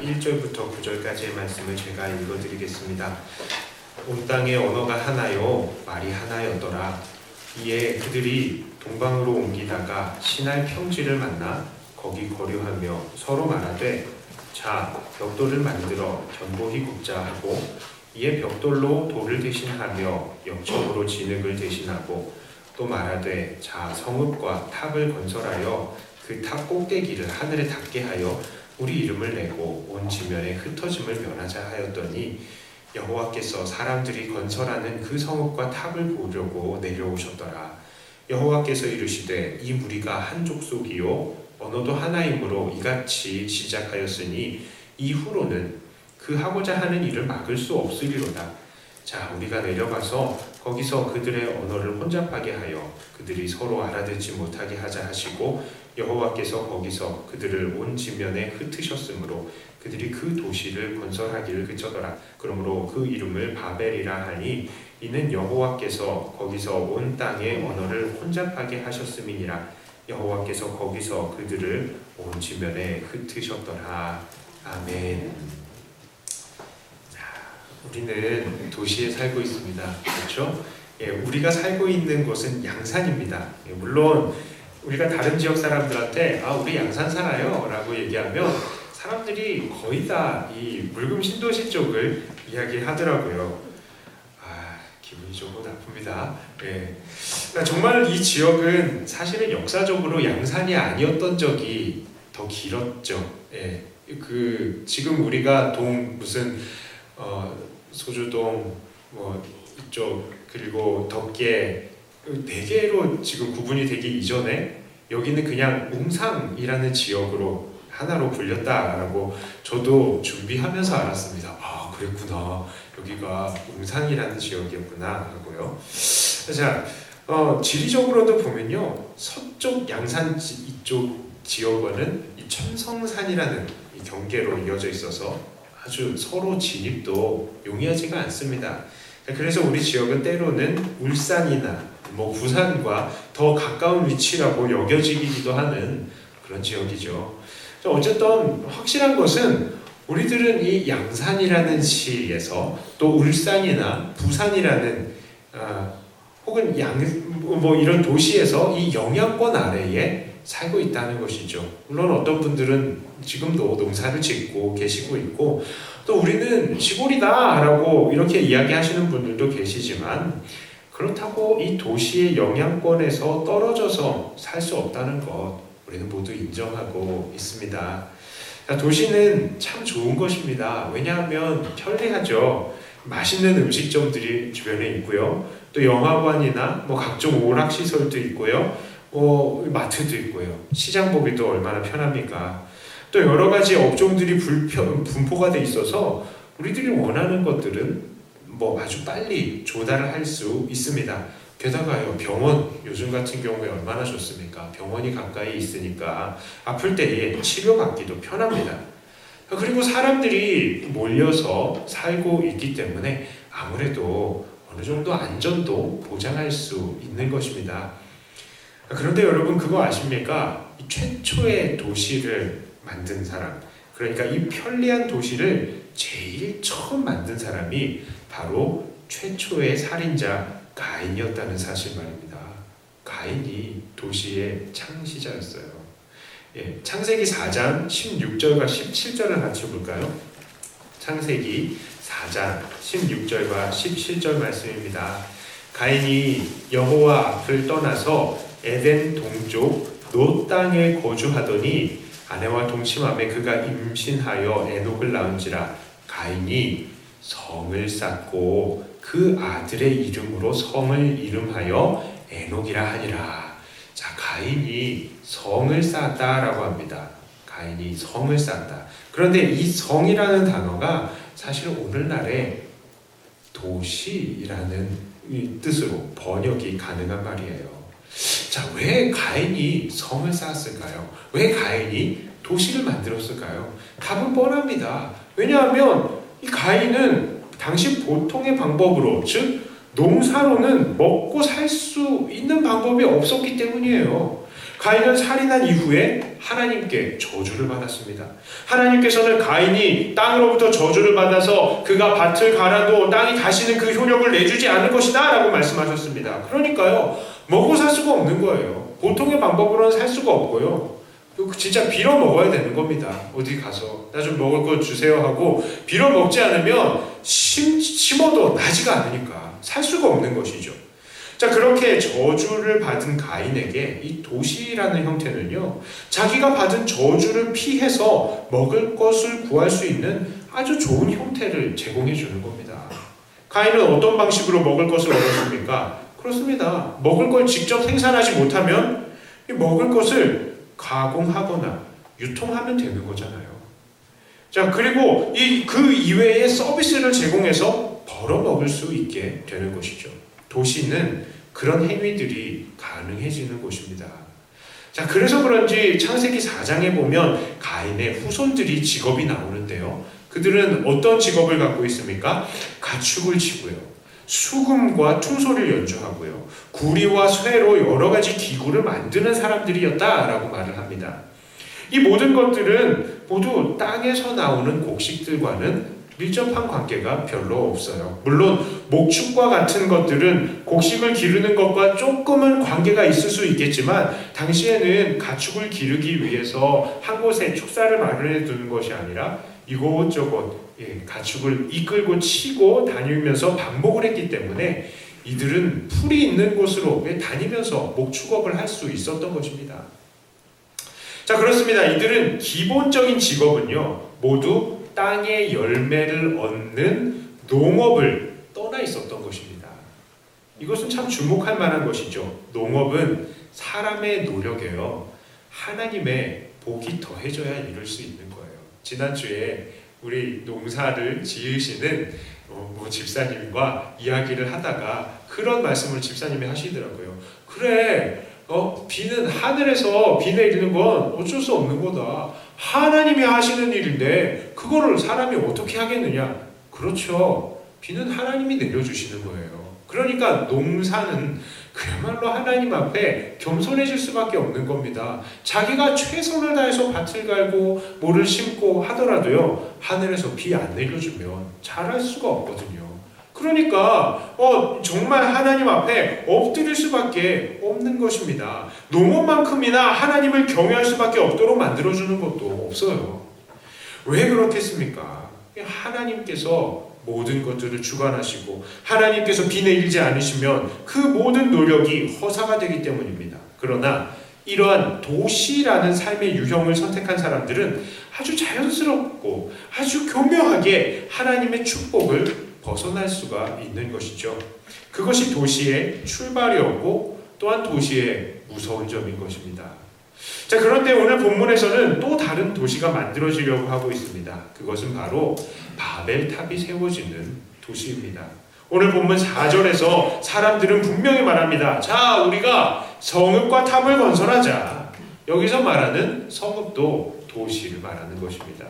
1절부터 9절까지의 말씀을 제가 읽어드리겠습니다. 온 땅의 언어가 하나요 말이 하나였더라. 이에 그들이 동방으로 옮기다가 시날 평지를 만나 거기 거류하며 서로 말하되 자 벽돌을 만들어 견고히 굽자 하고 이에 벽돌로 돌을 대신하며 역청으로 진흙을 대신하고 또 말하되 자 성읍과 탑을 건설하여 그 탑 꼭대기를 하늘에 닿게 하여 우리 이름을 내고 온 지면에 흩어짐을 면하자 하였더니 여호와께서 사람들이 건설하는 그 성읍과 탑을 보려고 내려오셨더라. 여호와께서 이르시되 이 무리가 한 족속이요 언어도 하나이므로 이같이 시작하였으니 이후로는 그 하고자 하는 일을 막을 수 없으리로다. 자 우리가 내려가서 거기서 그들의 언어를 혼잡하게 하여 그들이 서로 알아듣지 못하게 하자 하시고 여호와께서 거기서 그들을 온 지면에 흩으셨으므로 그들이 그 도시를 건설하기를 그쳐더라. 그러므로 그 이름을 바벨이라 하니 이는 여호와께서 거기서 온 땅의 언어를 혼잡하게 하셨음이니라. 여호와께서 거기서 그들을 온 지면에 흩으셨더라. 아멘. 우리는 도시에 살고 있습니다. 그렇죠? 우리가 살고 있는 곳은 양산입니다. 물론 우리가 다른 지역 사람들한테 우리 양산 살아요 라고 얘기하면 사람들이 거의 다 이 물금 신도시 쪽을 이야기하더라고요. 기분이 조금 나쁩니다. 그러니까 정말 이 지역은 사실은 역사적으로 양산이 아니었던 적이 더 길었죠. 지금 우리가 무슨 소주동 이쪽 그리고 덕계 네 개로 지금 구분이 되기 이전에 여기는 그냥 웅상이라는 지역으로 하나로 불렸다라고 저도 준비하면서 알았습니다. 그랬구나. 여기가 웅상이라는 지역이었구나 하고요. 자, 지리적으로도 보면요, 서쪽 양산 이쪽 지역과는 이 천성산이라는 이 경계로 이어져 있어서 아주 서로 진입도 용이하지가 않습니다. 그래서 우리 지역은 때로는 울산이나 부산과 더 가까운 위치라고 여겨지기도 하는 그런 지역이죠. 어쨌든 확실한 것은 우리들은 이 양산이라는 시에서 또 울산이나 부산이라는 혹은 이런 도시에서 이 영향권 아래에 살고 있다는 것이죠. 물론 어떤 분들은 지금도 농사를 짓고 계시고 있고 또 우리는 시골이다 라고 이렇게 이야기하시는 분들도 계시지만 그렇다고 이 도시의 영향권에서 떨어져서 살 수 없다는 것 우리는 모두 인정하고 있습니다. 도시는 참 좋은 것입니다. 왜냐하면 편리하죠. 맛있는 음식점들이 주변에 있고요. 또 영화관이나 각종 오락시설도 있고요. 마트도 있고요. 시장 보기도 얼마나 편합니까? 또 여러 가지 업종들이 분포가 돼 있어서 우리들이 원하는 것들은 아주 빨리 조달을 할 수 있습니다. 게다가요, 병원 요즘 같은 경우에 얼마나 좋습니까? 병원이 가까이 있으니까 아플 때에 치료받기도 편합니다. 그리고 사람들이 몰려서 살고 있기 때문에 아무래도 어느 정도 안전도 보장할 수 있는 것입니다. 그런데 여러분 그거 아십니까? 이 최초의 도시를 만든 사람, 그러니까 이 편리한 도시를 제일 처음 만든 사람이 바로 최초의 살인자 가인이었다는 사실 말입니다. 가인이 도시의 창시자였어요. 창세기 4장 16절과 17절을 같이 볼까요? 창세기 4장 16절과 17절 말씀입니다. 가인이 여호와 앞을 떠나서 에덴 동쪽 노 땅에 거주하더니 아내와 동침함에 그가 임신하여 에녹을 낳은지라. 가인이 성을 쌓고 그 아들의 이름으로 성을 이름하여 에녹이라 하니라. 자, 가인이 성을 쌓았다라고 합니다. 가인이 성을 쌓았다. 그런데 이 성이라는 단어가 사실 오늘날의 도시라는 뜻으로 번역이 가능한 말이에요. 자, 왜 가인이 성을 쌓았을까요? 왜 가인이 도시를 만들었을까요? 답은 뻔합니다. 왜냐하면 이 가인은 당시 보통의 방법으로, 즉 농사로는 먹고 살 수 있는 방법이 없었기 때문이에요. 가인은 살인한 이후에 하나님께 저주를 받았습니다. 하나님께서는 가인이 땅으로부터 저주를 받아서 그가 밭을 갈아도 땅이 다시는 그 효력을 내주지 않을 것이다 라고 말씀하셨습니다. 그러니까요, 먹고 살 수가 없는 거예요. 보통의 방법으로는 살 수가 없고요. 진짜 빌어 먹어야 되는 겁니다. 어디 가서 나 좀 먹을 거 주세요 하고 빌어 먹지 않으면 심어도 나지가 않으니까 살 수가 없는 것이죠. 자, 그렇게 저주를 받은 가인에게 이 도시라는 형태는요, 자기가 받은 저주를 피해서 먹을 것을 구할 수 있는 아주 좋은 형태를 제공해 주는 겁니다. 가인은 어떤 방식으로 먹을 것을 얻었습니까? 그렇습니다. 먹을 걸 직접 생산하지 못하면 먹을 것을 가공하거나 유통하면 되는 거잖아요. 자, 그리고 그 이외의 서비스를 제공해서 벌어먹을 수 있게 되는 것이죠. 도시는 그런 행위들이 가능해지는 곳입니다. 자, 그래서 그런지 창세기 4장에 보면 가인의 후손들이 직업이 나오는데요. 그들은 어떤 직업을 갖고 있습니까? 가축을 치고요, 수금과 퉁소리를 연주하고요, 구리와 쇠로 여러 가지 기구를 만드는 사람들이었다라고 말을 합니다. 이 모든 것들은 모두 땅에서 나오는 곡식들과는 밀접한 관계가 별로 없어요. 물론 목축과 같은 것들은 곡식을 기르는 것과 조금은 관계가 있을 수 있겠지만, 당시에는 가축을 기르기 위해서 한 곳에 축사를 마련해 두는 것이 아니라 이곳저곳 가축을 이끌고 치고 다니면서 반복을 했기 때문에 이들은 풀이 있는 곳으로 다니면서 목축업을 할 수 있었던 것입니다. 자, 그렇습니다. 이들은 기본적인 직업은요, 모두 땅의 열매를 얻는 농업을 떠나 있었던 것입니다. 이것은 참 주목할 만한 것이죠. 농업은 사람의 노력에요, 하나님의 복이 더해져야 이룰 수 있는 거예요. 지난주에 우리 농사를 지으시는 집사님과 이야기를 하다가 그런 말씀을 집사님이 하시더라고요. 그래, 비는 하늘에서 비 내리는 건 어쩔 수 없는 거다. 하나님이 하시는 일인데 그거를 사람이 어떻게 하겠느냐. 그렇죠. 비는 하나님이 내려주시는 거예요. 그러니까 농사는 그야말로 하나님 앞에 겸손해질 수밖에 없는 겁니다. 자기가 최선을 다해서 밭을 갈고 모를 심고 하더라도요, 하늘에서 비 안 내려주면 잘할 수가 없거든요. 그러니까 정말 하나님 앞에 엎드릴 수밖에 없는 것입니다. 농업만큼이나 하나님을 경외할 수밖에 없도록 만들어주는 것도 없어요. 왜 그렇겠습니까? 하나님께서 모든 것들을 주관하시고 하나님께서 비 내리지 않으시면 그 모든 노력이 허사가 되기 때문입니다. 그러나 이러한 도시라는 삶의 유형을 선택한 사람들은 아주 자연스럽고 아주 교묘하게 하나님의 축복을 벗어날 수가 있는 것이죠. 그것이 도시의 출발이었고 또한 도시의 무서운 점인 것입니다. 자, 그런데 오늘 본문에서는 또 다른 도시가 만들어지려고 하고 있습니다. 그것은 바로 바벨탑이 세워지는 도시입니다. 오늘 본문 4절에서 사람들은 분명히 말합니다. 자, 우리가 성읍과 탑을 건설하자. 여기서 말하는 성읍도 도시를 말하는 것입니다.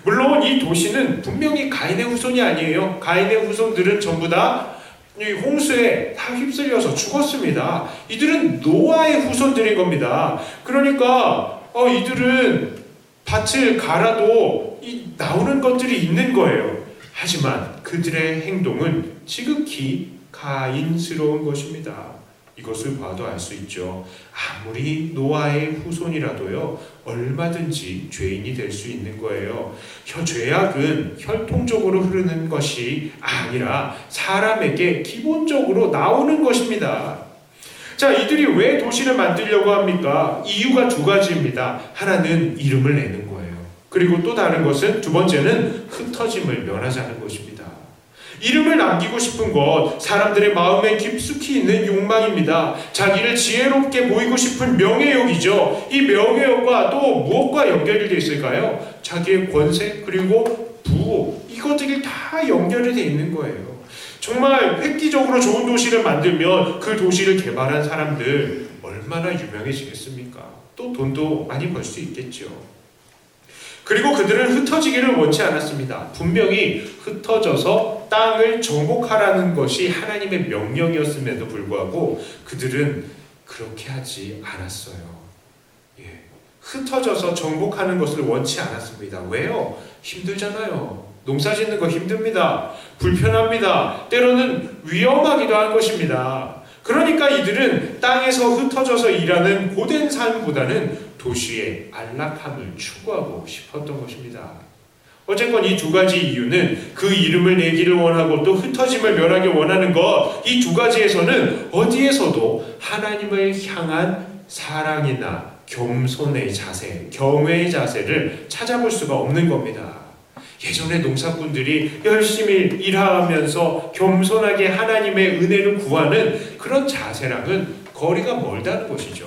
물론 이 도시는 분명히 가인의 후손이 아니에요. 가인의 후손들은 전부 다 홍수에 다 휩쓸려서 죽었습니다. 이들은 노아의 후손들인 겁니다. 그러니까 이들은 밭을 갈아도 나오는 것들이 있는 거예요. 하지만 그들의 행동은 지극히 가인스러운 것입니다. 이것을 봐도 알 수 있죠. 아무리 노아의 후손이라도요, 얼마든지 죄인이 될 수 있는 거예요. 죄악은 혈통적으로 흐르는 것이 아니라 사람에게 기본적으로 나오는 것입니다. 자, 이들이 왜 도시를 만들려고 합니까? 이유가 두 가지입니다. 하나는 이름을 내는 거예요. 그리고 또 다른 것은, 두 번째는 흩어짐을 면하자는 것입니다. 이름을 남기고 싶은 것, 사람들의 마음에 깊숙이 있는 욕망입니다. 자기를 지혜롭게 보이고 싶은 명예욕이죠. 이 명예욕과 또 무엇과 연결이 되어 있을까요? 자기의 권세, 그리고 부호, 이것들이 다 연결이 되어 있는 거예요. 정말 획기적으로 좋은 도시를 만들면 그 도시를 개발한 사람들 얼마나 유명해지겠습니까? 또 돈도 많이 벌 수 있겠죠. 그리고 그들은 흩어지기를 원치 않았습니다. 분명히 흩어져서 땅을 정복하라는 것이 하나님의 명령이었음에도 불구하고 그들은 그렇게 하지 않았어요. 흩어져서 정복하는 것을 원치 않았습니다. 왜요? 힘들잖아요. 농사 짓는 거 힘듭니다. 불편합니다. 때로는 위험하기도 한 것입니다. 그러니까 이들은 땅에서 흩어져서 일하는 고된 삶보다는 도시의 안락함을 추구하고 싶었던 것입니다. 어쨌건 이 두 가지 이유는 그 이름을 내기를 원하고 또 흩어짐을 멸하기 원하는 것, 이 두 가지에서는 어디에서도 하나님을 향한 사랑이나 겸손의 자세, 경외의 자세를 찾아볼 수가 없는 겁니다. 예전에 농사꾼들이 열심히 일하면서 겸손하게 하나님의 은혜를 구하는 그런 자세랑은 거리가 멀다는 것이죠.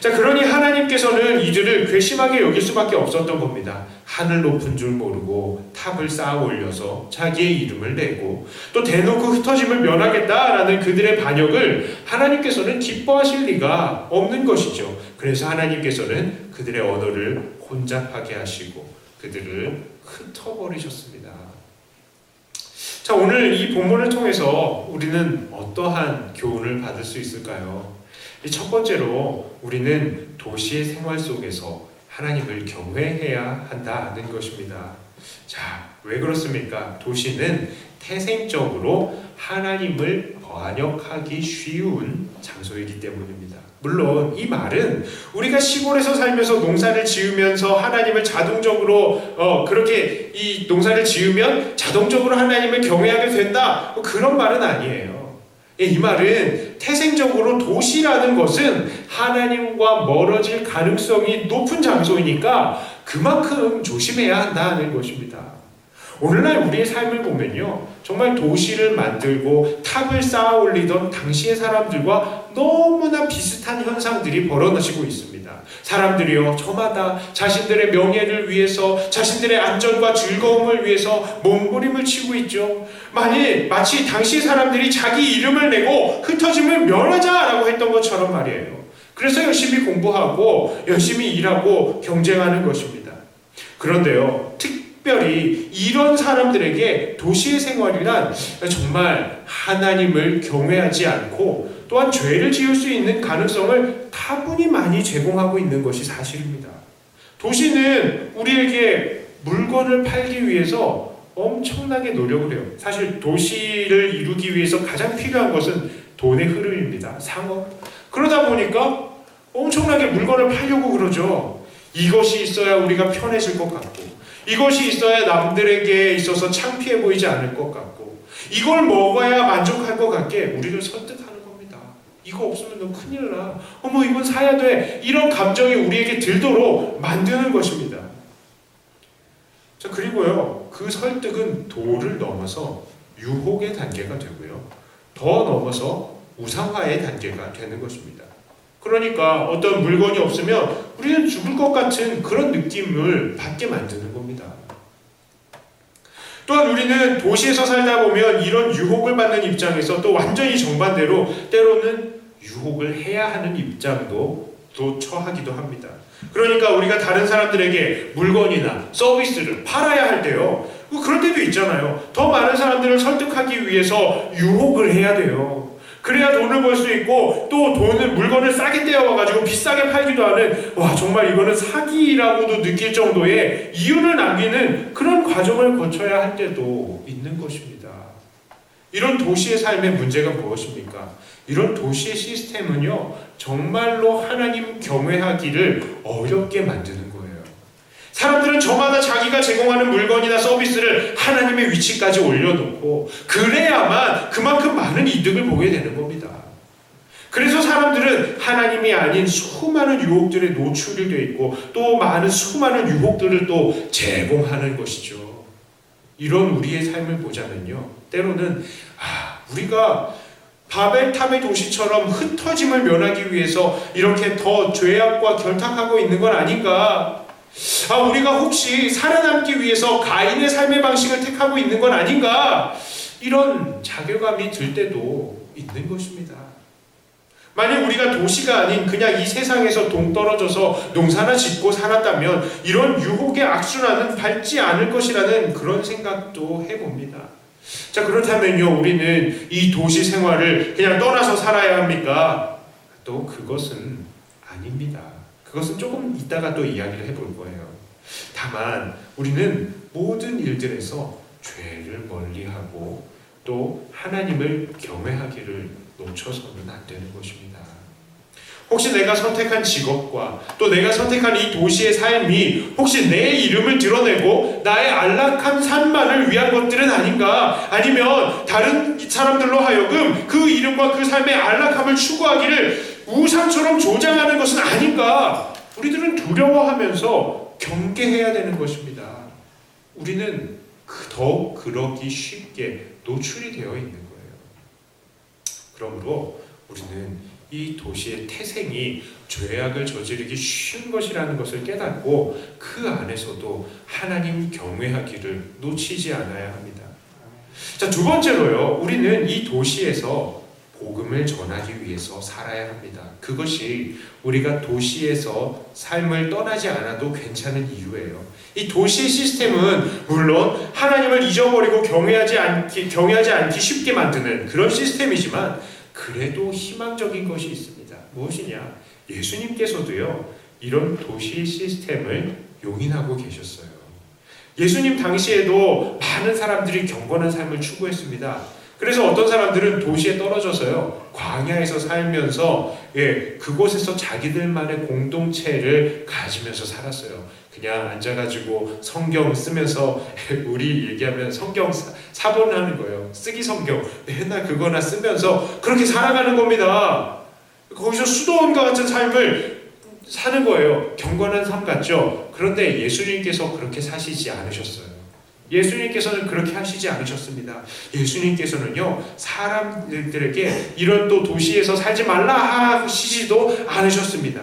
자, 그러니 하나님께서는 이들을 괘씸하게 여길 수밖에 없었던 겁니다. 하늘 높은 줄 모르고 탑을 쌓아 올려서 자기의 이름을 내고 또 대놓고 흩어짐을 면하겠다라는 그들의 반역을 하나님께서는 기뻐하실 리가 없는 것이죠. 그래서 하나님께서는 그들의 언어를 혼잡하게 하시고 그들을 흩어버리셨습니다. 자, 오늘 이 본문을 통해서 우리는 어떠한 교훈을 받을 수 있을까요? 첫 번째로 우리는 도시의 생활 속에서 하나님을 경외해야 한다는 것입니다. 자, 왜 그렇습니까? 도시는 태생적으로 하나님을 반역하기 쉬운 장소이기 때문입니다. 물론 이 말은 우리가 시골에서 살면서 농사를 지으면서 하나님을 자동적으로 그렇게 이 농사를 지으면 자동적으로 하나님을 경외하게 된다, 그런 말은 아니에요. 이 말은 태생적으로 도시라는 것은 하나님과 멀어질 가능성이 높은 장소이니까 그만큼 조심해야 한다는 것입니다. 오늘날 우리의 삶을 보면요, 정말 도시를 만들고 탑을 쌓아 올리던 당시의 사람들과 너무나 비슷한 현상들이 벌어지고 있습니다. 사람들이요, 저마다 자신들의 명예를 위해서, 자신들의 안전과 즐거움을 위해서 몸부림을 치고 있죠. 마치 당시 사람들이 자기 이름을 내고 흩어짐을 멸하자라고 했던 것처럼 말이에요. 그래서 열심히 공부하고 열심히 일하고 경쟁하는 것입니다. 그런데요, 특별히 이런 사람들에게 도시의 생활이란 정말 하나님을 경외하지 않고 또한 죄를 지을 수 있는 가능성을 다분히 많이 제공하고 있는 것이 사실입니다. 도시는 우리에게 물건을 팔기 위해서 엄청나게 노력을 해요. 사실 도시를 이루기 위해서 가장 필요한 것은 돈의 흐름입니다. 상업. 그러다 보니까 엄청나게 물건을 팔려고 그러죠. 이것이 있어야 우리가 편해질 것 같고, 이것이 있어야 남들에게 있어서 창피해 보이지 않을 것 같고, 이걸 먹어야 만족할 것 같게 우리를 설득하는 겁니다. 이거 없으면 너 큰일 나. 어머, 이건 사야 돼. 이런 감정이 우리에게 들도록 만드는 것입니다. 자, 그리고요, 그 설득은 도를 넘어서 유혹의 단계가 되고요, 더 넘어서 우상화의 단계가 되는 것입니다. 그러니까 어떤 물건이 없으면 우리는 죽을 것 같은 그런 느낌을 받게 만드는 겁니다. 또한 우리는 도시에서 살다 보면 이런 유혹을 받는 입장에서 또 완전히 정반대로 때로는 유혹을 해야 하는 입장도 또 처하기도 합니다. 그러니까 우리가 다른 사람들에게 물건이나 서비스를 팔아야 할 때요, 그럴 때도 있잖아요. 더 많은 사람들을 설득하기 위해서 유혹을 해야 돼요. 그래야 돈을 벌 수 있고, 또 물건을 싸게 떼어와가지고 비싸게 팔기도 하는, 와, 정말 이거는 사기라고도 느낄 정도의 이윤을 남기는 그런 과정을 거쳐야 할 때도 있는 것입니다. 이런 도시의 삶의 문제가 무엇입니까? 이런 도시의 시스템은요, 정말로 하나님 경외하기를 어렵게 만드는 거예요. 사람들은 저마다 자기가 제공하는 물건이나 서비스를 하나님의 위치까지 올려놓고 그래야만 그만큼 많은 이득을 보게 되는 겁니다. 그래서 사람들은 하나님이 아닌 수많은 유혹들에 노출이 되어 있고 또 수많은 유혹들을 또 제공하는 것이죠. 이런 우리의 삶을 보자면요, 때로는 우리가 바벨탑의 도시처럼 흩어짐을 면하기 위해서 이렇게 더 죄악과 결탁하고 있는 건 아닌가? 우리가 혹시 살아남기 위해서 가인의 삶의 방식을 택하고 있는 건 아닌가? 이런 자괴감이 들 때도 있는 것입니다. 만약 우리가 도시가 아닌 그냥 이 세상에서 동떨어져서 농사나 짓고 살았다면 이런 유혹의 악순환은 밟지 않을 것이라는 그런 생각도 해봅니다. 자, 그렇다면요, 우리는 이 도시 생활을 그냥 떠나서 살아야 합니까? 또 그것은 아닙니다. 그것은 조금 이따가 또 이야기를 해볼 거예요. 다만 우리는 모든 일들에서 죄를 멀리하고 또 하나님을 경외하기를 놓쳐서는 안 되는 것입니다. 혹시 내가 선택한 직업과 또 내가 선택한 이 도시의 삶이 혹시 내 이름을 드러내고 나의 안락한 삶만을 위한 것들은 아닌가? 아니면 다른 사람들로 하여금 그 이름과 그 삶의 안락함을 추구하기를 우상처럼 조장하는 것은 아닌가? 우리들은 두려워하면서 경계해야 되는 것입니다. 우리는 더욱 그러기 쉽게 노출이 되어 있는 거예요. 그러므로 우리는 이 도시의 태생이 죄악을 저지르기 쉬운 것이라는 것을 깨닫고 그 안에서도 하나님 경외하기를 놓치지 않아야 합니다. 자, 두 번째로요. 우리는 이 도시에서 복음을 전하기 위해서 살아야 합니다. 그것이 우리가 도시에서 삶을 떠나지 않아도 괜찮은 이유예요. 이 도시의 시스템은 물론 하나님을 잊어버리고 경외하지 않기 쉽게 만드는 그런 시스템이지만 그래도 희망적인 것이 있습니다. 무엇이냐? 예수님께서도요, 이런 도시 시스템을 용인하고 계셨어요. 예수님 당시에도 많은 사람들이 경건한 삶을 추구했습니다. 그래서 어떤 사람들은 도시에 떨어져서요, 광야에서 살면서 그곳에서 자기들만의 공동체를 가지면서 살았어요. 그냥 앉아가지고 성경 쓰면서 우리 얘기하면 성경 사본하는 거예요. 쓰기 성경 맨날 그거나 쓰면서 그렇게 살아가는 겁니다. 거기서 수도원과 같은 삶을 사는 거예요. 경건한 삶 같죠? 그런데 예수님께서 그렇게 사시지 않으셨어요. 예수님께서는 그렇게 하시지 않으셨습니다. 예수님께서는요, 사람들에게 이런 또 도시에서 살지 말라 하시지도 않으셨습니다.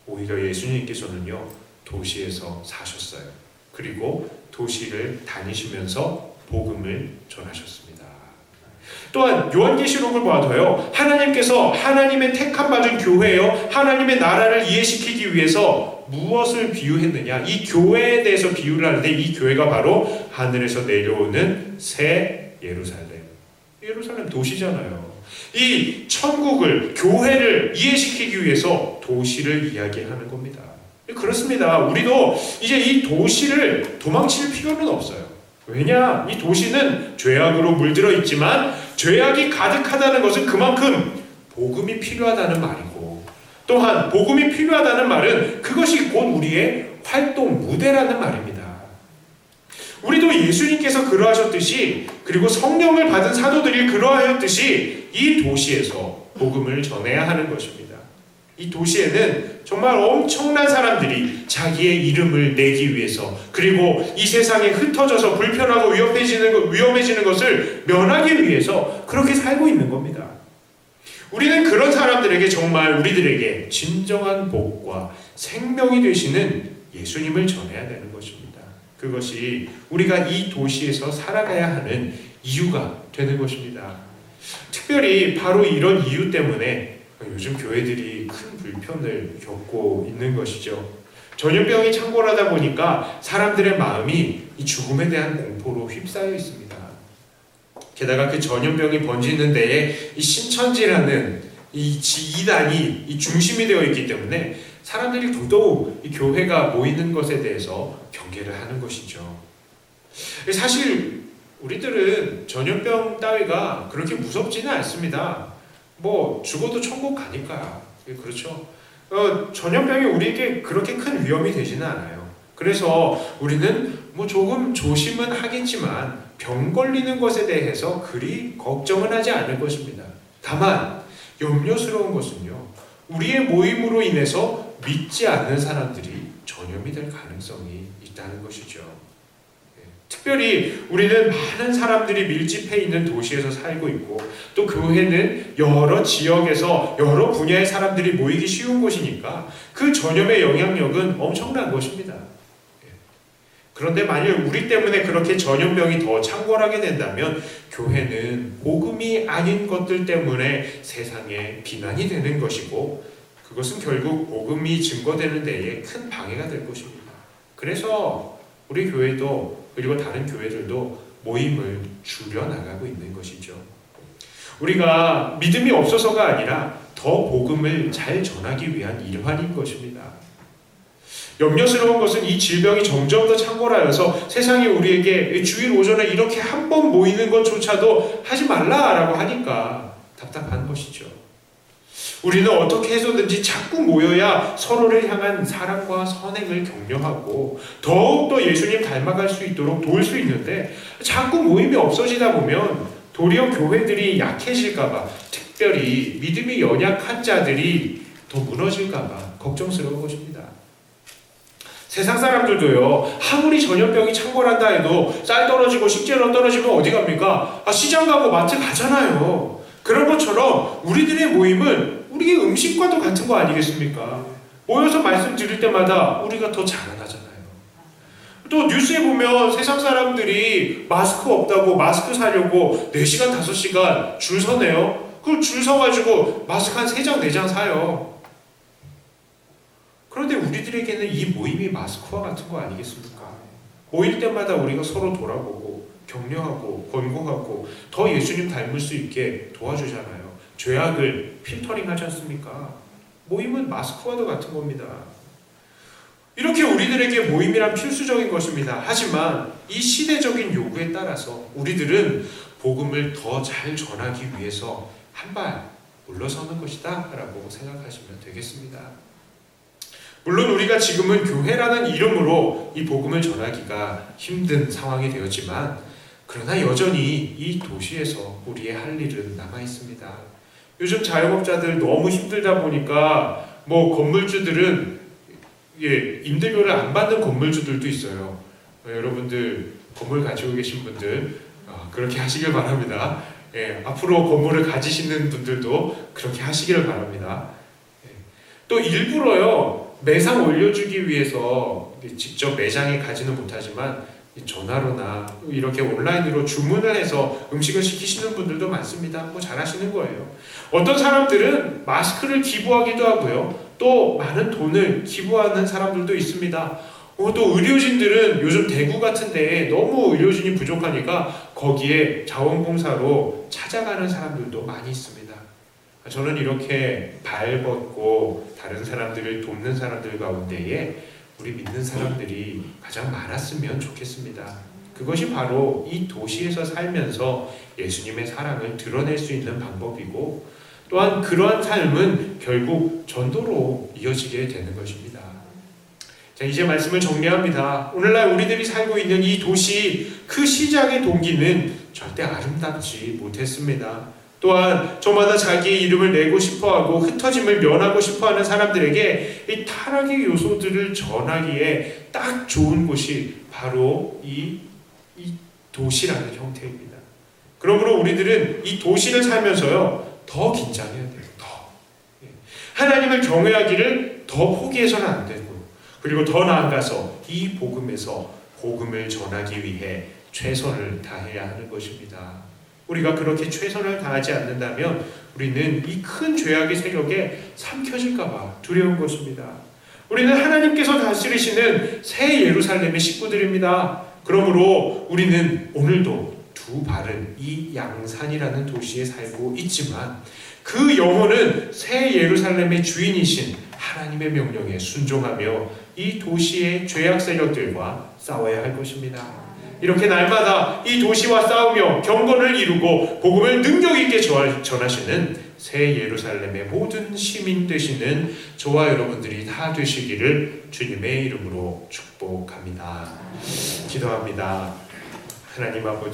오히려 예수님께서는요, 도시에서 사셨어요. 그리고 도시를 다니시면서 복음을 전하셨습니다. 또한 요한계시록을 봐도요, 하나님께서 하나님의 택함 받은 교회요, 하나님의 나라를 이해시키기 위해서 무엇을 비유했느냐? 이 교회에 대해서 비유를 하는데 이 교회가 바로 하늘에서 내려오는 새 예루살렘 도시잖아요. 이 천국을, 교회를 이해시키기 위해서 도시를 이야기하는 겁니다. 그렇습니다. 우리도 이제 이 도시를 도망칠 필요는 없어요. 왜냐? 이 도시는 죄악으로 물들어 있지만 죄악이 가득하다는 것은 그만큼 복음이 필요하다는 말이고, 또한 복음이 필요하다는 말은 그것이 곧 우리의 활동 무대라는 말입니다. 우리도 예수님께서 그러하셨듯이, 그리고 성령을 받은 사도들이 그러하였듯이 이 도시에서 복음을 전해야 하는 것입니다. 이 도시에는 정말 엄청난 사람들이 자기의 이름을 내기 위해서, 그리고 이 세상에 흩어져서 불편하고 위험해지는 것을 면하기 위해서 그렇게 살고 있는 겁니다. 우리는 그런 사람들에게, 정말 우리들에게 진정한 복과 생명이 되시는 예수님을 전해야 되는 것입니다. 그것이 우리가 이 도시에서 살아가야 하는 이유가 되는 것입니다. 특별히 바로 이런 이유 때문에 요즘 교회들이 큰 불편을 겪고 있는 것이죠. 전염병이 창궐하다 보니까 사람들의 마음이 이 죽음에 대한 공포로 휩싸여 있습니다. 게다가 그 전염병이 번지는 데에 이 신천지라는 이 이단이 이 중심이 되어 있기 때문에 사람들이 더더욱 이 교회가 모이는 것에 대해서 경계를 하는 것이죠. 사실 우리들은 전염병 따위가 그렇게 무섭지는 않습니다. 뭐 죽어도 천국 가니까. 그렇죠. 전염병이 우리에게 그렇게 큰 위험이 되지는 않아요. 그래서 우리는 뭐 조금 조심은 하겠지만 병 걸리는 것에 대해서 그리 걱정은 하지 않을 것입니다. 다만 염려스러운 것은요, 우리의 모임으로 인해서 믿지 않는 사람들이 전염이 될 가능성이 있다는 것이죠. 특별히 우리는 많은 사람들이 밀집해 있는 도시에서 살고 있고, 또 교회는 여러 지역에서 여러 분야의 사람들이 모이기 쉬운 곳이니까 그 전염의 영향력은 엄청난 것입니다. 그런데 만일 우리 때문에 그렇게 전염병이 더 창궐하게 된다면 교회는 복음이 아닌 것들 때문에 세상에 비난이 되는 것이고, 그것은 결국 복음이 증거되는 데에 큰 방해가 될 것입니다. 그래서 우리 교회도, 그리고 다른 교회들도 모임을 줄여나가고 있는 것이죠. 우리가 믿음이 없어서가 아니라 더 복음을 잘 전하기 위한 일환인 것입니다. 염려스러운 것은 이 질병이 점점 더 창궐하여서 세상에 우리에게 주일 오전에 이렇게 한 번 모이는 것조차도 하지 말라라고 하니까 답답한 것이죠. 우리는 어떻게 해서든지 자꾸 모여야 서로를 향한 사랑과 선행을 격려하고 더욱더 예수님 닮아갈 수 있도록 도울 수 있는데, 자꾸 모임이 없어지다 보면 도리어 교회들이 약해질까봐, 특별히 믿음이 연약한 자들이 더 무너질까봐 걱정스러운 것입니다. 세상 사람들도요, 아무리 전염병이 창궐한다 해도 쌀 떨어지고 식재료 떨어지면 어디 갑니까? 시장 가고 마트 가잖아요. 그런 것처럼 우리들의 모임은 우리의 음식과도 같은 거 아니겠습니까? 모여서 말씀 드릴 때마다 우리가 더 자라나잖아요. 또 뉴스에 보면 세상 사람들이 마스크 없다고 마스크 사려고 4시간, 5시간 줄 서네요. 그걸 줄 서가지고 마스크 한 3장, 4장 사요. 그런데 우리들에게는 이 모임이 마스크와 같은 거 아니겠습니까? 모일 때마다 우리가 서로 돌아보고 격려하고 권고하고 더 예수님 닮을 수 있게 도와주잖아요. 죄악을 필터링하지 않습니까? 모임은 마스크와도 같은 겁니다. 이렇게 우리들에게 모임이란 필수적인 것입니다. 하지만 이 시대적인 요구에 따라서 우리들은 복음을 더 잘 전하기 위해서 한 발 물러서는 것이다 라고 생각하시면 되겠습니다. 물론 우리가 지금은 교회라는 이름으로 이 복음을 전하기가 힘든 상황이 되었지만, 그러나 여전히 이 도시에서 우리의 할 일은 남아있습니다. 요즘 자영업자들 너무 힘들다 보니까 건물주들은 임대료를 안 받는 건물주들도 있어요. 여러분들 건물 가지고 계신 분들 그렇게 하시길 바랍니다. 앞으로 건물을 가지시는 분들도 그렇게 하시기를 바랍니다. 또 일부러요, 매상 올려주기 위해서 직접 매장에 가지는 못하지만 전화로나 이렇게 온라인으로 주문을 해서 음식을 시키시는 분들도 많습니다. 잘하시는 거예요. 어떤 사람들은 마스크를 기부하기도 하고요, 또 많은 돈을 기부하는 사람들도 있습니다. 또 의료진들은 요즘 대구 같은 데에 너무 의료진이 부족하니까 거기에 자원봉사로 찾아가는 사람들도 많이 있습니다. 저는 이렇게 발벗고 다른 사람들을 돕는 사람들 가운데에 우리 믿는 사람들이 가장 많았으면 좋겠습니다. 그것이 바로 이 도시에서 살면서 예수님의 사랑을 드러낼 수 있는 방법이고, 또한 그러한 삶은 결국 전도로 이어지게 되는 것입니다. 자, 이제 말씀을 정리합니다. 오늘날 우리들이 살고 있는 이 도시, 그 시작의 동기는 절대 아름답지 못했습니다. 또한 저마다 자기의 이름을 내고 싶어하고 흩어짐을 면하고 싶어하는 사람들에게 이 타락의 요소들을 전하기에 딱 좋은 곳이 바로 이 도시라는 형태입니다. 그러므로 우리들은 이 도시를 살면서요, 더 긴장해야 돼요. 하나님을 경외하기를 더 포기해서는 안 되고, 그리고 더 나아가서 이 복음에서 복음을 전하기 위해 최선을 다해야 하는 것입니다. 우리가 그렇게 최선을 다하지 않는다면 우리는 이 큰 죄악의 세력에 삼켜질까봐 두려운 것입니다. 우리는 하나님께서 다스리시는 새 예루살렘의 식구들입니다. 그러므로 우리는 오늘도 두 발은 이 양산이라는 도시에 살고 있지만, 그 영혼은 새 예루살렘의 주인이신 하나님의 명령에 순종하며 이 도시의 죄악 세력들과 싸워야 할 것입니다. 이렇게 날마다 이 도시와 싸우며 경건을 이루고 복음을 능력 있게 전하시는 새 예루살렘의 모든 시민 되시는 저와 여러분들이 다 되시기를 주님의 이름으로 축복합니다. 기도합니다. 하나님 아버지,